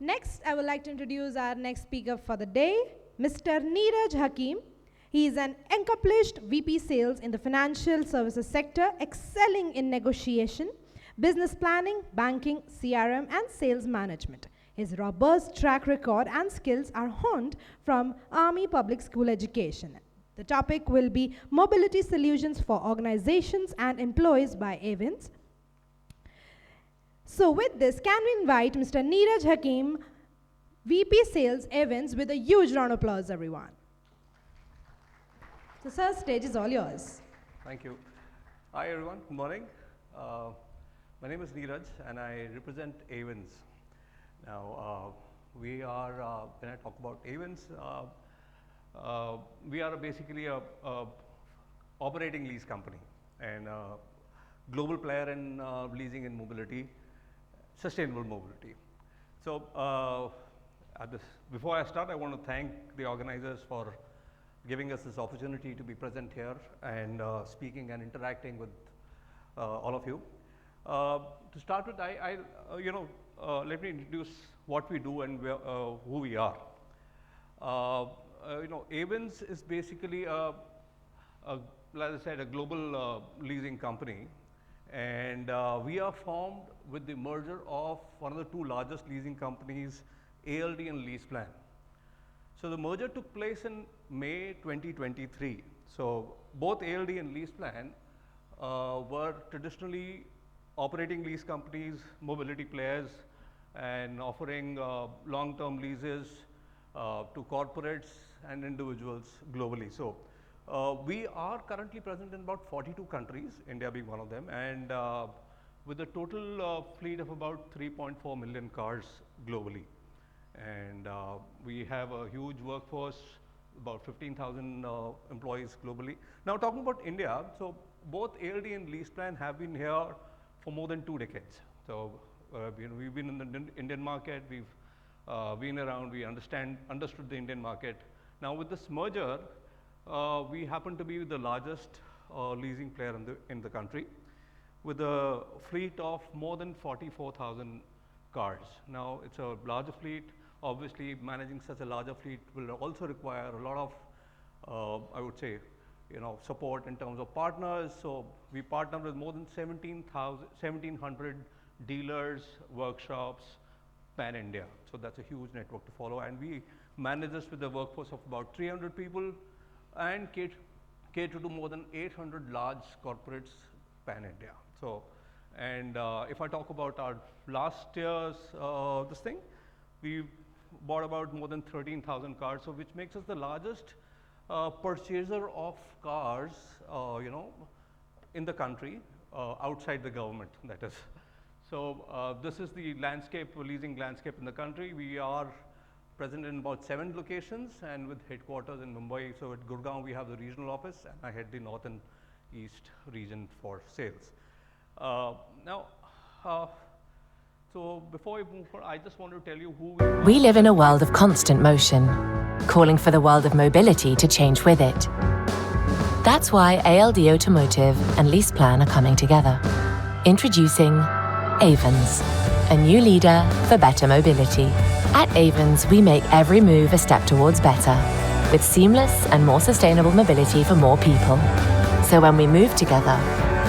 Next, I would like to introduce our next speaker for the day, Mr. Neeraj Hakim. He is an accomplished VP Sales in the financial services sector, excelling in negotiation, business planning, banking, CRM, and sales management. His robust track record and skills are honed from Army Public School education. The topic will be Mobility Solutions for Organizations and Employees by Ayvens. So with this, can we invite Mr. Neeraj Hakim, VP Sales Ayvens, with a huge round of applause, everyone. So sir, stage is all yours. Thank you. Hi everyone, good morning. My name is Neeraj and I represent Ayvens. Now, we are, when I talk about Ayvens, we are basically a operating lease company and a global player in leasing and mobility, sustainable mobility. So, before I start, I want to thank the organizers for giving us this opportunity to be present here and speaking and interacting with all of you. To start with, let me introduce what we do and who we are. Ayvens is basically, like I said, a global leasing company, and we are formed with the merger of one of the two largest leasing companies, ALD and LeasePlan. So the merger took place in May 2023. So both ALD and LeasePlan were traditionally operating lease companies, mobility players, and offering long-term leases to corporates and individuals globally. So we are currently present in about 42 countries, India being one of them, and with a total fleet of about 3.4 million cars globally. And we have a huge workforce, about 15,000 employees globally. Now talking about India, so both ALD and LeasePlan have been here for more than 2 decades. So we've been in the Indian market, we've been around, we understood the Indian market. Now with this merger, we happen to be the largest leasing player in the country with a fleet of more than 44,000 cars. Now it's a larger fleet. Obviously, managing such a larger fleet will also require a lot of, I would say, support in terms of partners. So we partner with more than 1,700 dealers, workshops, pan-India. So that's a huge network to follow. And we manage this with a workforce of about 300 people and cater to more than 800 large corporates pan-India. So, and if I talk about our last year's we bought about more than 13,000 cars, so which makes us the largest purchaser of cars, in the country, outside the government, that is. So this is the leasing landscape in the country. We are present in about 7 locations and with headquarters in Mumbai. So at Gurgaon, we have the regional office and I head the North and East region for sales. So before we move forward, I just want to tell you who we are. We live in a world of constant motion, calling for the world of mobility to change with it. That's why ALD Automotive and LeasePlan are coming together. Introducing Ayvens, a new leader for better mobility. At Ayvens, we make every move a step towards better, with seamless and more sustainable mobility for more people. So when we move together,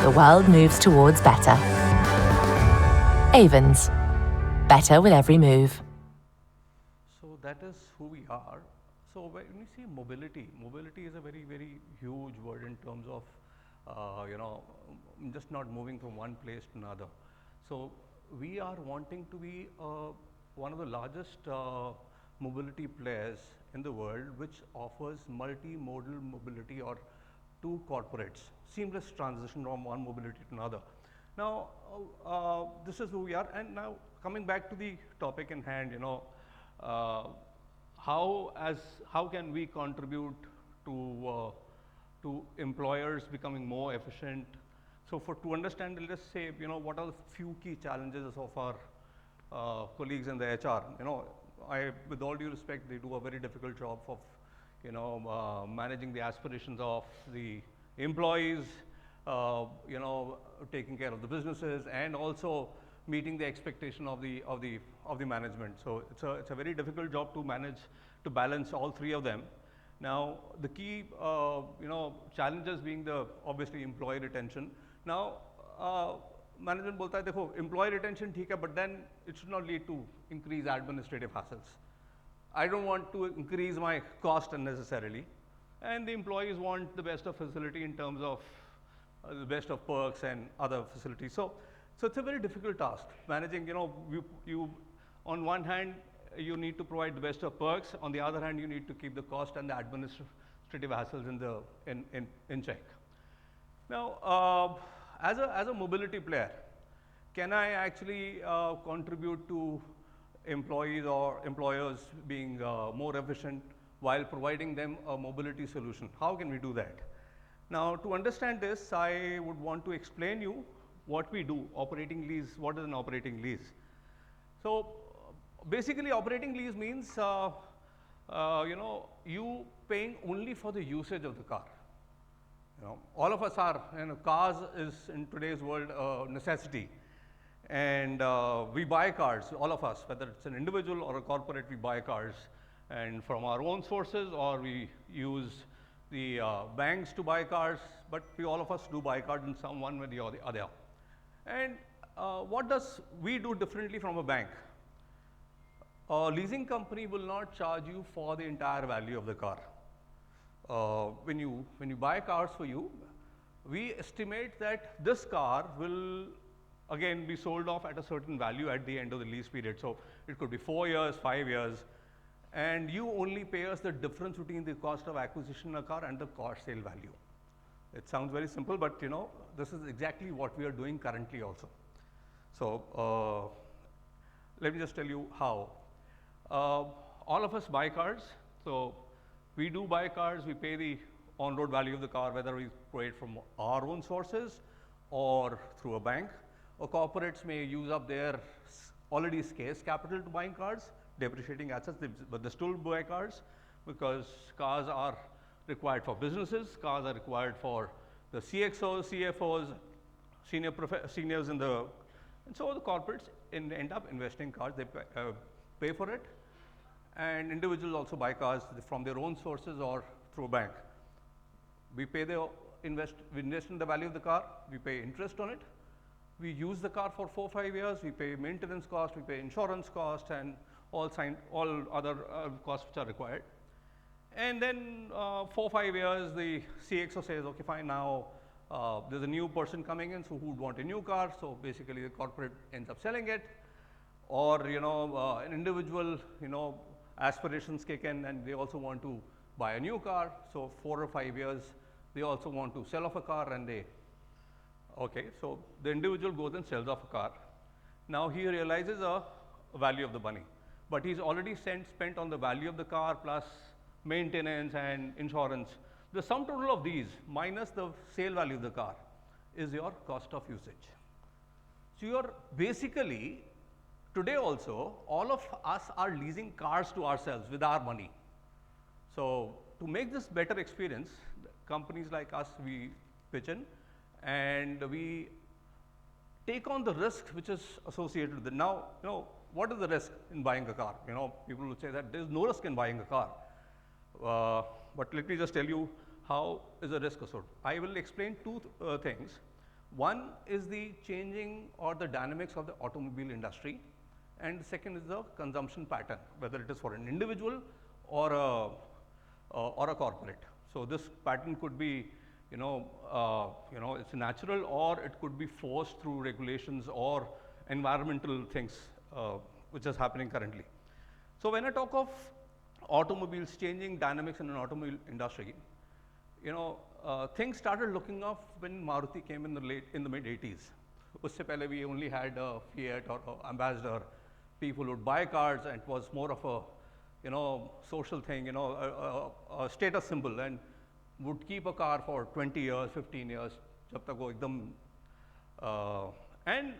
the world moves towards better. Ayvens, better with every move. So that is who we are. So when we say mobility, mobility is a very, very huge word in terms of, just not moving from one place to another. So we are wanting to be one of the largest mobility players in the world, which offers multimodal mobility or to corporates, seamless transition from one mobility to another. Now, this is who we are, and now coming back to the topic in hand, how can we contribute to employers becoming more efficient? So to understand, let's say, what are the few key challenges of our colleagues in the HR? With all due respect, they do a very difficult job of, managing the aspirations of the employees, taking care of the businesses, and also meeting the expectation of the management. So it's a very difficult job to manage, to balance all three of them. Now the key challenges being the obviously employee retention. Now management बोलता है देखो employee retention ठीक है, but then it should not lead to increased administrative hassles. I don't want to increase my cost unnecessarily, and the employees want the best of facility in terms of the best of perks and other facilities. So it's a very difficult task managing. You on one hand you need to provide the best of perks. On the other hand, you need to keep the cost and the administrative hassles in check. Now, as a mobility player, can I actually contribute to employees or employers being more efficient while providing them a mobility solution? How can we do that? Now, to understand this, I would want to explain you what we do. Operating lease. What is an operating lease? So basically, operating lease means you paying only for the usage of the car. All of us are, cars is in today's world a necessity, and we buy cars, all of us, whether it's an individual or a corporate, we buy cars, and from our own sources, or we use the banks to buy cars, but all of us do buy cars in some one way or the other. And what does we do differently from a bank? A leasing company will not charge you for the entire value of the car. When you buy cars for you, we estimate that this car will again be sold off at a certain value at the end of the lease period. So it could be 4 years, 5 years, and you only pay us the difference between the cost of acquisition of a car and the car sale value. It sounds very simple, but this is exactly what we are doing currently also. So let me just tell you how. All of us buy cars. So we do buy cars, we pay the on-road value of the car, whether we pay it from our own sources or through a bank, or corporates may use up their already scarce capital to buying cars, depreciating assets, but they still buy cars because cars are required for businesses, cars are required for the CXOs, CFOs, seniors in the, and so the corporates end up investing cars, they pay for it. And individuals also buy cars from their own sources or through a bank. We invest in the value of the car, we pay interest on it, we use the car for 4 or 5 years, we pay maintenance cost, we pay insurance cost, and all other costs which are required. And then 4 or 5 years, the CXO says, okay, fine, now there's a new person coming in, so who would want a new car? So basically the corporate ends up selling it, or an individual, aspirations kick in and they also want to buy a new car. So 4 or 5 years, they also want to sell off a car, and so the individual goes and sells off a car. Now he realizes a value of the money, but he's already spent on the value of the car plus maintenance and insurance. The sum total of these minus the sale value of the car is your cost of usage. So you're basically, today also, all of us are leasing cars to ourselves with our money. So to make this better experience, companies like us, we pitch in and we take on the risk which is associated with it. Now, what is the risk in buying a car? People will say that there is no risk in buying a car. But let me just tell you how is the risk associated. I will explain two things. One is the changing or the dynamics of the automobile industry, and the second is the consumption pattern, whether it is for an individual or a corporate. So this pattern could be, it's natural, or it could be forced through regulations or environmental things, which is happening currently. So when I talk of automobiles, changing dynamics in an automobile industry, things started looking up when Maruti came in the mid 80s. Usse pehle we only had a Fiat or Ambassador. People would buy cars, and it was more of a social thing, a status symbol, and would keep a car for 20 years, 15 years, jab tak wo ekdam, and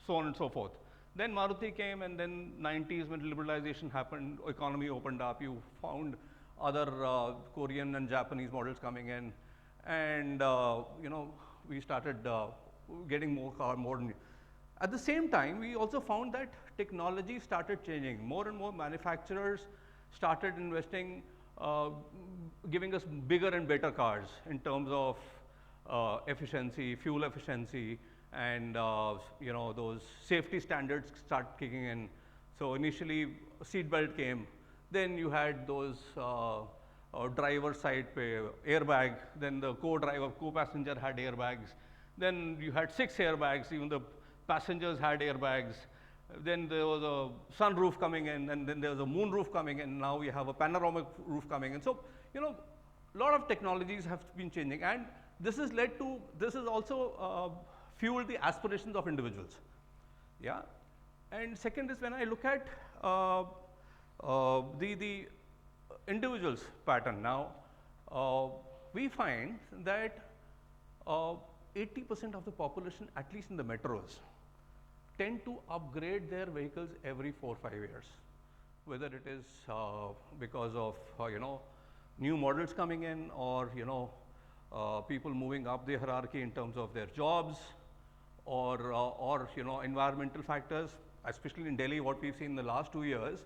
so on and so forth. Then Maruti came, and then 90s when liberalization happened, economy opened up, you found other Korean and Japanese models coming in, and we started getting more new. At the same time, we also found that technology started changing. More and more manufacturers started investing, giving us bigger and better cars in terms of efficiency, fuel efficiency, and those safety standards start kicking in. So initially, seatbelt came. Then you had those driver side airbag. Then the co-driver, co-passenger had airbags. Then you had 6 airbags. Even the passengers had airbags. Then there was a sunroof coming in, and then there was a moon roof coming in. Now we have a panoramic roof coming in. So, a lot of technologies have been changing, and this has also fueled the aspirations of individuals. Yeah. And second is when I look at the individuals pattern now, we find that 80% of the population, at least in the metros, tend to upgrade their vehicles every 4 or 5 years, whether it is because of new models coming in, or people moving up the hierarchy in terms of their jobs, or environmental factors. Especially in Delhi, what we've seen in the last 2 years,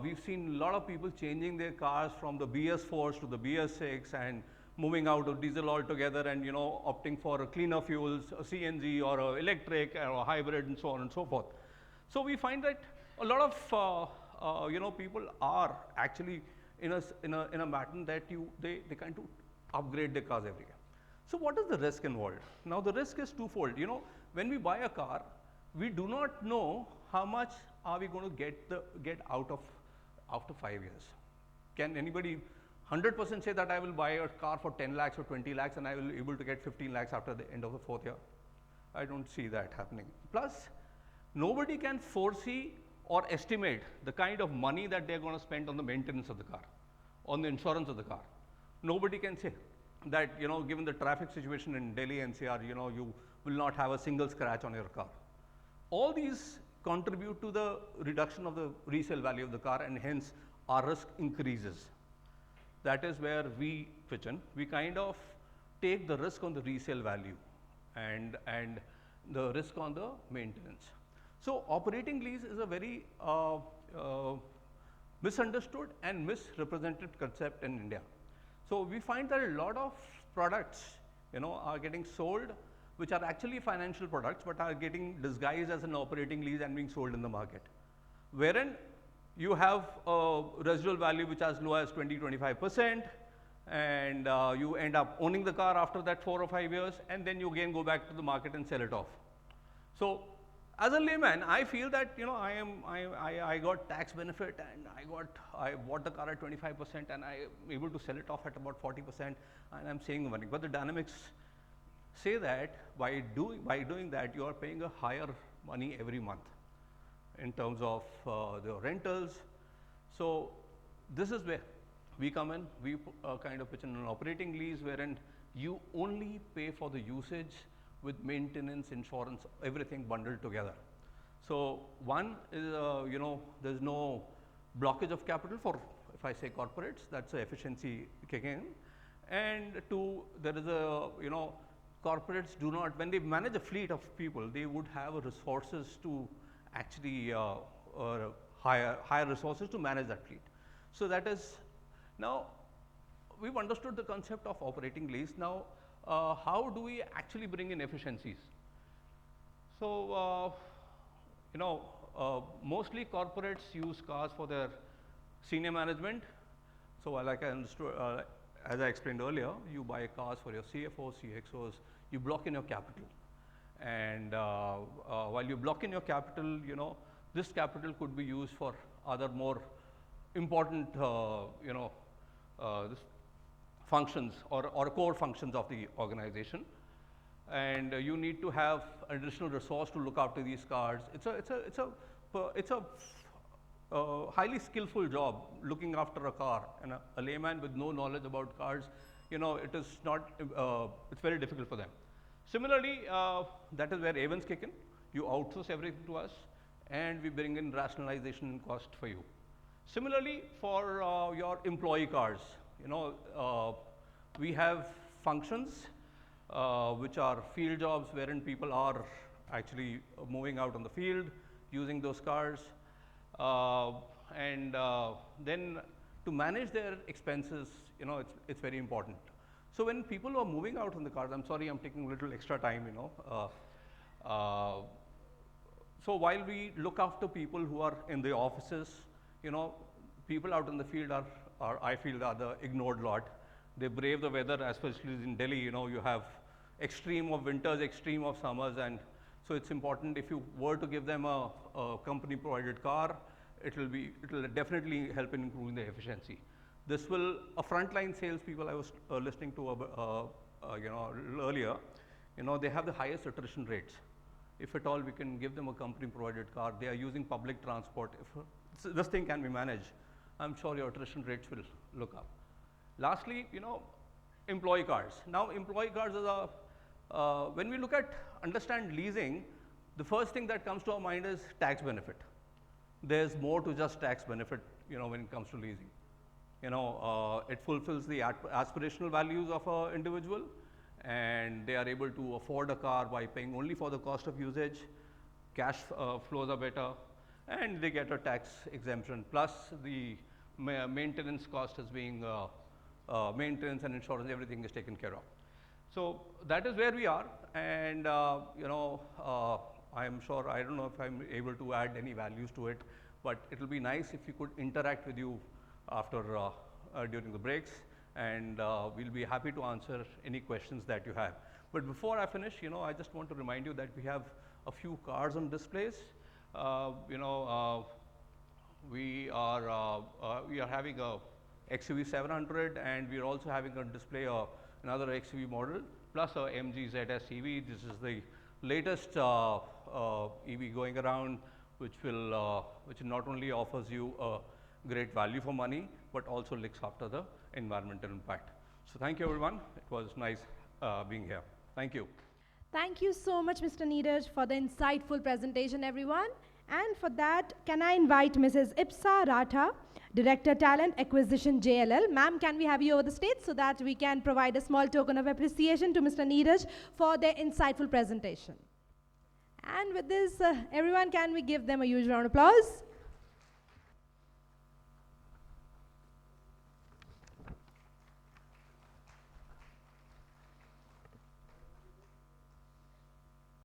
we've seen a lot of people changing their cars from the BS4s to the BS6 and moving out of diesel altogether, and opting for cleaner fuels, a CNG or a electric or a hybrid, and so on and so forth. So we find that a lot of people are actually in a pattern that they kind of upgrade their cars every year. So what is the risk involved? Now the risk is twofold. When we buy a car, we do not know how much are we going to get out of after 5 years. Can anybody 100% say that I will buy a car for 10 lakhs or 20 lakhs and I will be able to get 15 lakhs after the end of the 4th year? I don't see that happening. Plus, nobody can foresee or estimate the kind of money that they're going to spend on the maintenance of the car, on the insurance of the car. Nobody can say that, given the traffic situation in Delhi NCR, you will not have a single scratch on your car. All these contribute to the reduction of the resale value of the car, and hence our risk increases. That is where we pitch in. We kind of take the risk on the resale value and the risk on the maintenance. So operating lease is a very misunderstood and misrepresented concept in India. So we find that a lot of products, are getting sold, which are actually financial products, but are getting disguised as an operating lease and being sold in the market, wherein you have a residual value which is as low as 20–25%, and you end up owning the car after that 4 or 5 years, and then you again go back to the market and sell it off. So as a layman, I feel that I got tax benefit, and I bought the car at 25%, and I am able to sell it off at about 40%, and I'm saving money. But the dynamics say that by doing that, you are paying a higher money every month in terms of the rentals. So this is where we come in. We kind of pitch in an operating lease wherein you only pay for the usage with maintenance, insurance, everything bundled together. So one is, there's no blockage of capital for, if I say corporates, that's the efficiency kicking in. And two, there is a, corporates do not, when they manage a fleet of people, they would have resources to actually hire resources to manage that fleet. So that is, now we've understood the concept of operating lease. Now, how do we actually bring in efficiencies? So, mostly corporates use cars for their senior management. So like I understood, as I explained earlier, you buy cars for your CFOs, CXOs, you block in your capital. And while you block in your capital, this capital could be used for other more important, this functions or core functions of the organization. And you need to have additional resource to look after these cars. It's a highly skillful job looking after a car, and a layman with no knowledge about cars, it is not, it's very difficult for them. Similarly, that is where Ayvens kick in. You outsource everything to us, and we bring in rationalization and cost for you. Similarly, for your employee cars, we have functions which are field jobs wherein people are actually moving out on the field, using those cars, and then to manage their expenses, it's very important. So when people are moving out on the cars, I'm sorry, I'm taking a little extra time, so while we look after people who are in the offices, people out in the field are I feel, are the ignored lot. They brave the weather, especially in Delhi. You have extreme of winters, extreme of summers, and so it's important if you were to give them a company-provided car, it will definitely help in improving their efficiency. This will frontline salespeople I was listening to earlier. They have the highest attrition rates. If at all we can give them a company-provided car, they are using public transport. If this thing can be managed, I'm sure your attrition rates will look up. Lastly, employee cars. Now, employee cars are when we understand leasing, the first thing that comes to our mind is tax benefit. There's more to just tax benefit, when it comes to leasing. It fulfills the aspirational values of an individual, and they are able to afford a car by paying only for the cost of usage. Cash flows are better, and they get a tax exemption. Plus, the maintenance cost is being maintenance and insurance, everything is taken care of. So that is where we are, and I'm sure, I don't know if I'm able to add any values to it, but it will be nice if we could interact with you after during the breaks, and we'll be happy to answer any questions that you have. But before I finish, I just want to remind you that we have a few cars on displays. We are having a XUV 700, and we are also having on display another XUV model, plus a MG ZS EV. This is the latest EV going around, which not only offers you a great value for money, but also looks after the environmental impact. So thank you, everyone. It was nice being here. Thank you. Thank you so much, Mr. Neeraj, for the insightful presentation, everyone. And for that, can I invite Mrs. Ipsa Ratha, Director Talent Acquisition JLL. Ma'am, can we have you over the stage so that we can provide a small token of appreciation to Mr. Neeraj for their insightful presentation. And with this, everyone, can we give them a huge round of applause?